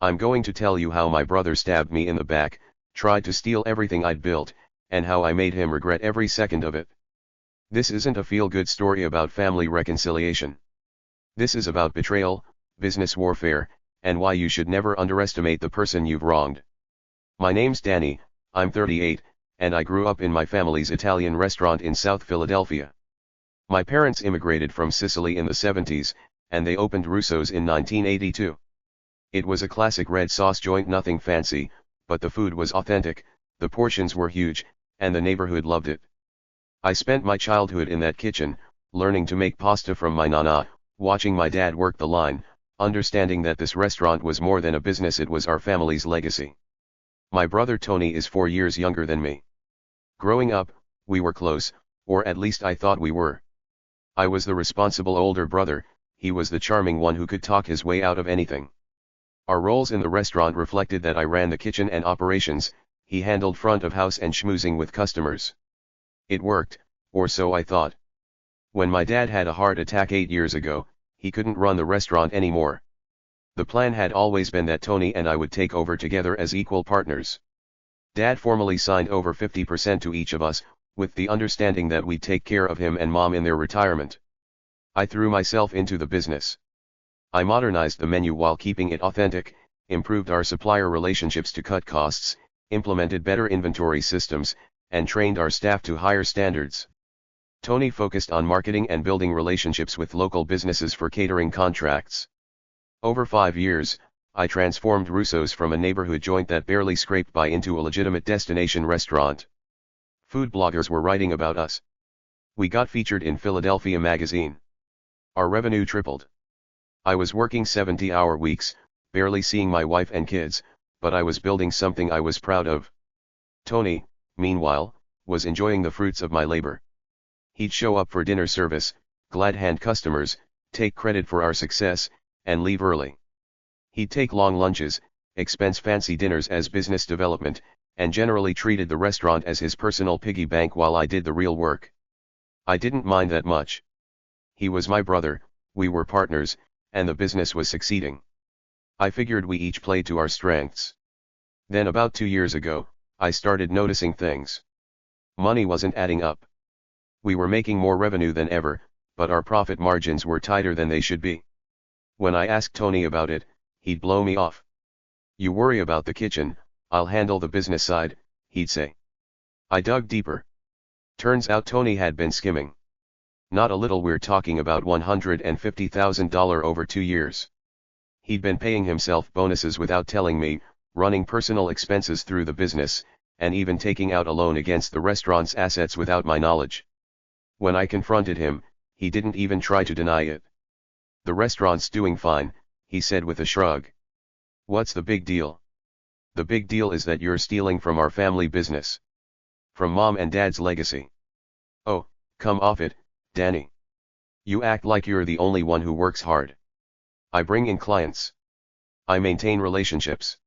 I'm going to tell you how my brother stabbed me in the back, tried to steal everything I'd built, and how I made him regret every second of it. This isn't a feel-good story about family reconciliation. This is about betrayal, business warfare, and why you should never underestimate the person you've wronged. My name's Danny, I'm 38, and I grew up in my family's Italian restaurant in South Philadelphia. My parents immigrated from Sicily in the 70s, and they opened Russo's in 1982. It was a classic red sauce joint, nothing fancy, but the food was authentic, the portions were huge, and the neighborhood loved it. I spent my childhood in that kitchen, learning to make pasta from my nonna, watching my dad work the line, understanding that this restaurant was more than a business, it was our family's legacy. My brother Tony is 4 years younger than me. Growing up, we were close, or at least I thought we were. I was the responsible older brother, he was the charming one who could talk his way out of anything. Our roles in the restaurant reflected that I ran the kitchen and operations, he handled front of house and schmoozing with customers. It worked, or so I thought. When my dad had a heart attack 8 years ago, he couldn't run the restaurant anymore. The plan had always been that Tony and I would take over together as equal partners. Dad formally signed over 50% to each of us, with the understanding that we'd take care of him and Mom in their retirement. I threw myself into the business. I modernized the menu while keeping it authentic, improved our supplier relationships to cut costs, implemented better inventory systems, and trained our staff to higher standards. Tony focused on marketing and building relationships with local businesses for catering contracts. Over 5 years, I transformed Russo's from a neighborhood joint that barely scraped by into a legitimate destination restaurant. Food bloggers were writing about us. We got featured in Philadelphia magazine. Our revenue tripled. I was working 70-hour weeks, barely seeing my wife and kids, but I was building something I was proud of. Tony, meanwhile, was enjoying the fruits of my labor. He'd show up for dinner service, glad hand customers, take credit for our success, and leave early. He'd take long lunches, expense fancy dinners as business development, and generally treated the restaurant as his personal piggy bank while I did the real work. I didn't mind that much. He was my brother, we were partners, and the business was succeeding. I figured we each played to our strengths. Then about 2 years ago, I started noticing things. Money wasn't adding up. We were making more revenue than ever, but our profit margins were tighter than they should be. When I asked Tony about it, he'd blow me off. "You worry about the kitchen, I'll handle the business side," he'd say. I dug deeper. Turns out Tony had been skimming. Not a little, we're talking about $150,000 over 2 years. He'd been paying himself bonuses without telling me, running personal expenses through the business, and even taking out a loan against the restaurant's assets without my knowledge. When I confronted him, he didn't even try to deny it. "The restaurant's doing fine," he said with a shrug. "What's the big deal?" "The big deal is that you're stealing from our family business. From Mom and Dad's legacy." "Oh, come off it, Danny. You act like you're the only one who works hard. I bring in clients. I maintain relationships.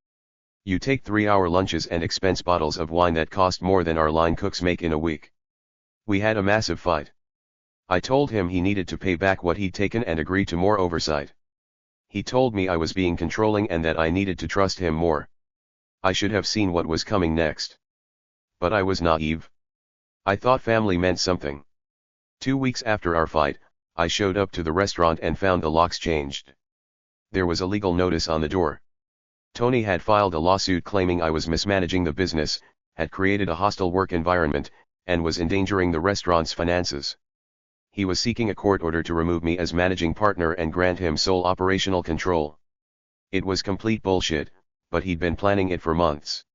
You take 3-hour lunches and expense bottles of wine that cost more than our line cooks make in a week." We had a massive fight. I told him he needed to pay back what he'd taken and agree to more oversight. He told me I was being controlling and that I needed to trust him more. I should have seen what was coming next. But I was naive. I thought family meant something. 2 weeks after our fight, I showed up to the restaurant and found the locks changed. There was a legal notice on the door. Tony had filed a lawsuit claiming I was mismanaging the business, had created a hostile work environment, and was endangering the restaurant's finances. He was seeking a court order to remove me as managing partner and grant him sole operational control. It was complete bullshit, but he'd been planning it for months.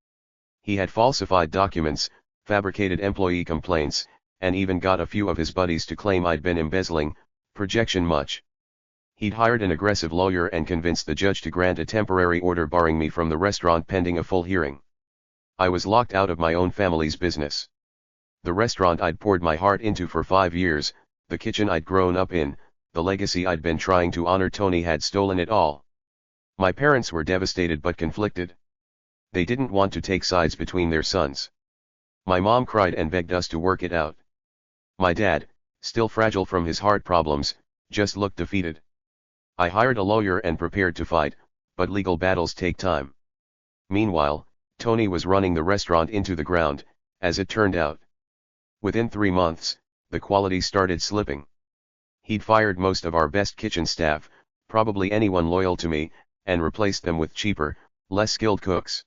He had falsified documents, fabricated employee complaints, and even got a few of his buddies to claim I'd been embezzling, projection much. He'd hired an aggressive lawyer and convinced the judge to grant a temporary order barring me from the restaurant pending a full hearing. I was locked out of my own family's business. The restaurant I'd poured my heart into for 5 years, the kitchen I'd grown up in, the legacy I'd been trying to honor, Tony had stolen it all. My parents were devastated but conflicted. They didn't want to take sides between their sons. My mom cried and begged us to work it out. My dad, still fragile from his heart problems, just looked defeated. I hired a lawyer and prepared to fight, but legal battles take time. Meanwhile, Tony was running the restaurant into the ground, as it turned out. Within 3 months, the quality started slipping. He'd fired most of our best kitchen staff, probably anyone loyal to me, and replaced them with cheaper, less skilled cooks.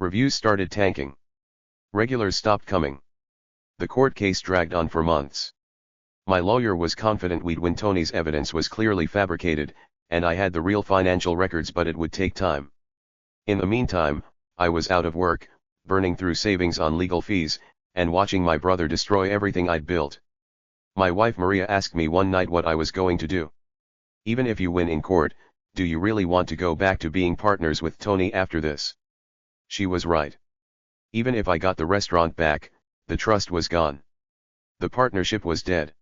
Reviews started tanking. Regulars stopped coming. The court case dragged on for months. My lawyer was confident we'd win. Tony's evidence was clearly fabricated, and I had the real financial records, but it would take time. In the meantime, I was out of work, burning through savings on legal fees, and watching my brother destroy everything I'd built. My wife Maria asked me one night what I was going to do. Even if you win in court, do you really want to go back to being partners with Tony after this? She was right. Even if I got the restaurant back, the trust was gone. The partnership was dead.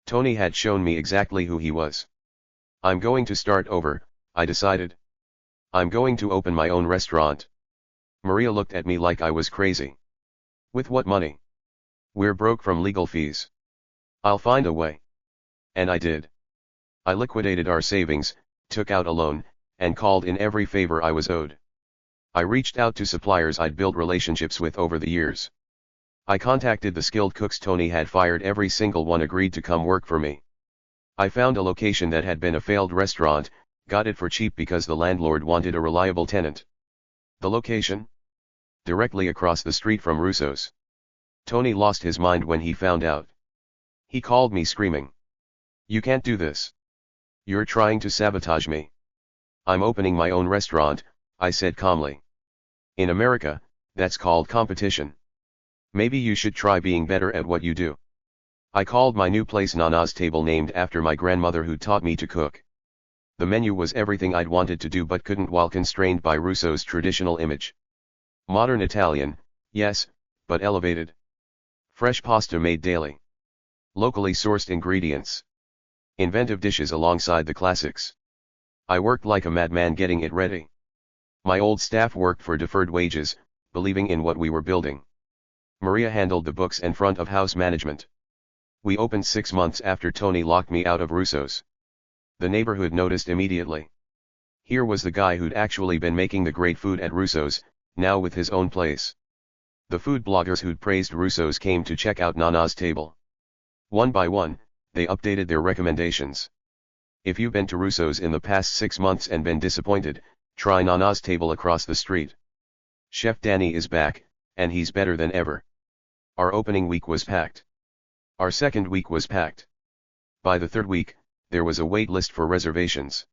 Tony had shown me exactly who he was. I'm going to start over, I decided. I'm going to open my own restaurant. Maria looked at me like I was crazy. With what money? We're broke from legal fees. I'll find a way. And I did. I liquidated our savings, took out a loan, and called in every favor I was owed. I reached out to suppliers I'd built relationships with over the years. I contacted the skilled cooks Tony had fired. Every single one agreed to come work for me. I found a location that had been a failed restaurant, got it for cheap because the landlord wanted a reliable tenant. The location? Directly across the street from Russo's. Tony lost his mind when he found out. He called me screaming. You can't do this. You're trying to sabotage me. I'm opening my own restaurant, I said calmly. In America, that's called competition. Maybe you should try being better at what you do. I called my new place Nana's Table, named after my grandmother who taught me to cook. The menu was everything I'd wanted to do but couldn't while constrained by Russo's traditional image. Modern Italian, yes, but elevated. Fresh pasta made daily. Locally sourced ingredients. Inventive dishes alongside the classics. I worked like a madman getting it ready. My old staff worked for deferred wages, believing in what we were building. Maria handled the books and front of house management. We opened 6 months after Tony locked me out of Russo's. The neighborhood noticed immediately. Here was the guy who'd actually been making the great food at Russo's, now with his own place. The food bloggers who'd praised Russo's came to check out Nana's Table. One by one, they updated their recommendations. If you've been to Russo's in the past 6 months and been disappointed, try Nana's Table across the street. Chef Danny is back, and he's better than ever. Our opening week was packed. Our second week was packed. By the third week, there was a wait list for reservations.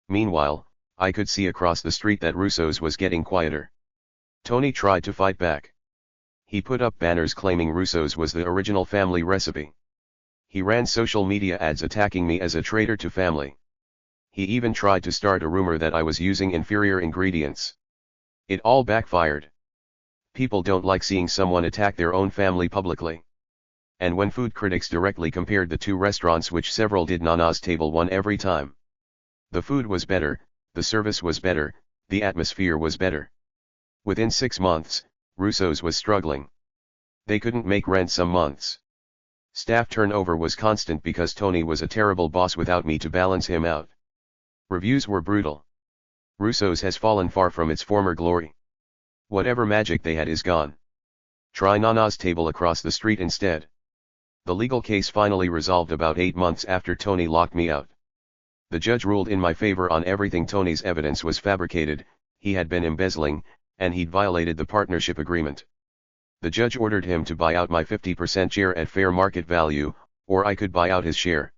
Meanwhile, I could see across the street that Russo's was getting quieter. Tony tried to fight back. He put up banners claiming Russo's was the original family recipe. He ran social media ads attacking me as a traitor to family. He even tried to start a rumor that I was using inferior ingredients. It all backfired. People don't like seeing someone attack their own family publicly. And when food critics directly compared the two restaurants, which several did, Nana's Table won every time. The food was better, the service was better, the atmosphere was better. Within 6 months, Russo's was struggling. They couldn't make rent some months. Staff turnover was constant because Tony was a terrible boss without me to balance him out. Reviews were brutal. Russo's has fallen far from its former glory. Whatever magic they had is gone. Try Nana's Table across the street instead. The legal case finally resolved about 8 months after Tony locked me out. The judge ruled in my favor on everything. Tony's evidence was fabricated, he had been embezzling, and he'd violated the partnership agreement. The judge ordered him to buy out my 50% share at fair market value, or I could buy out his share.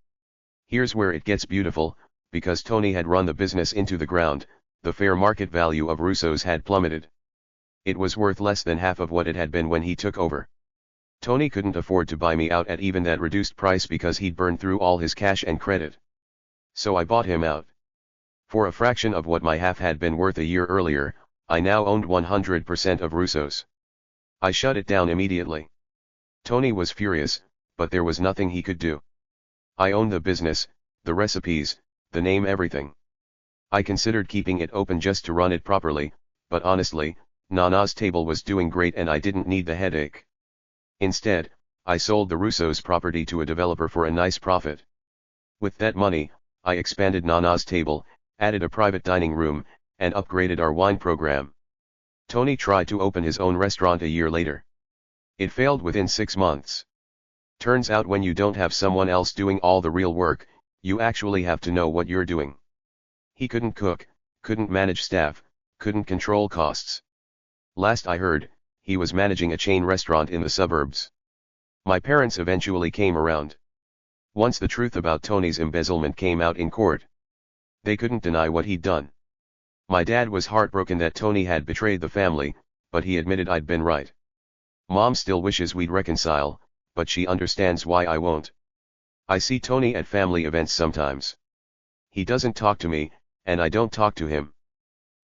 Here's where it gets beautiful, because Tony had run the business into the ground, the fair market value of Russo's had plummeted. It was worth less than half of what it had been when he took over. Tony couldn't afford to buy me out at even that reduced price because he'd burned through all his cash and credit. So I bought him out. For a fraction of what my half had been worth a year earlier, I now owned 100% of Russo's. I shut it down immediately. Tony was furious, but there was nothing he could do. I owned the business, the recipes, the name, everything. I considered keeping it open just to run it properly, but honestly, Nana's Table was doing great and I didn't need the headache. Instead, I sold the Russo's property to a developer for a nice profit. With that money, I expanded Nana's Table, added a private dining room, and upgraded our wine program. Tony tried to open his own restaurant a year later. It failed within 6 months. Turns out when you don't have someone else doing all the real work, you actually have to know what you're doing. He couldn't cook, couldn't manage staff, couldn't control costs. Last I heard, he was managing a chain restaurant in the suburbs. My parents eventually came around. Once the truth about Tony's embezzlement came out in court, they couldn't deny what he'd done. My dad was heartbroken that Tony had betrayed the family, but he admitted I'd been right. Mom still wishes we'd reconcile, but she understands why I won't. I see Tony at family events sometimes. He doesn't talk to me, and I don't talk to him.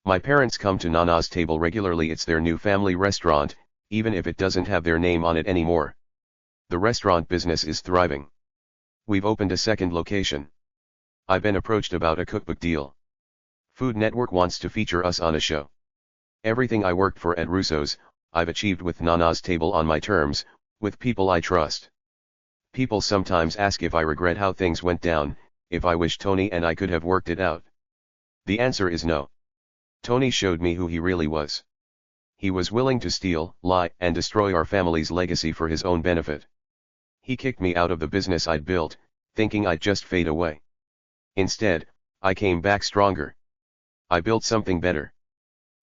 My parents come to Nana's table regularly. It's their new family restaurant, even if it doesn't have their name on it anymore. The restaurant business is thriving. We've opened a second location. I've been approached about a cookbook deal. Food Network wants to feature us on a show. Everything I worked for at Russo's, I've achieved with Nana's table on my terms, with people I trust. People sometimes ask if I regret how things went down, if I wish Tony and I could have worked it out. The answer is no. Tony showed me who he really was. He was willing to steal, lie, and destroy our family's legacy for his own benefit. He kicked me out of the business I'd built, thinking I'd just fade away. Instead, I came back stronger. I built something better.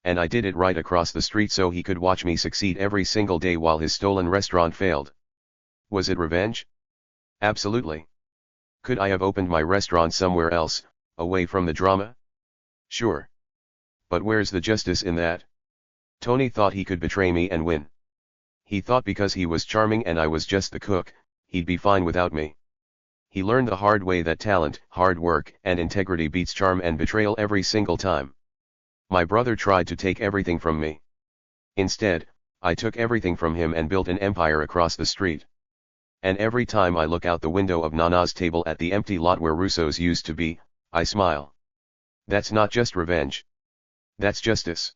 And I did it right across the street so he could watch me succeed every single day while his stolen restaurant failed. Was it revenge? Absolutely. Could I have opened my restaurant somewhere else, away from the drama? Sure. But where's the justice in that? Tony thought he could betray me and win. He thought because he was charming and I was just the cook, he'd be fine without me. He learned the hard way that talent, hard work, and integrity beats charm and betrayal every single time. My brother tried to take everything from me. Instead, I took everything from him and built an empire across the street. And every time I look out the window of Nana's table at the empty lot where Russo's used to be, I smile. That's not just revenge. That's justice.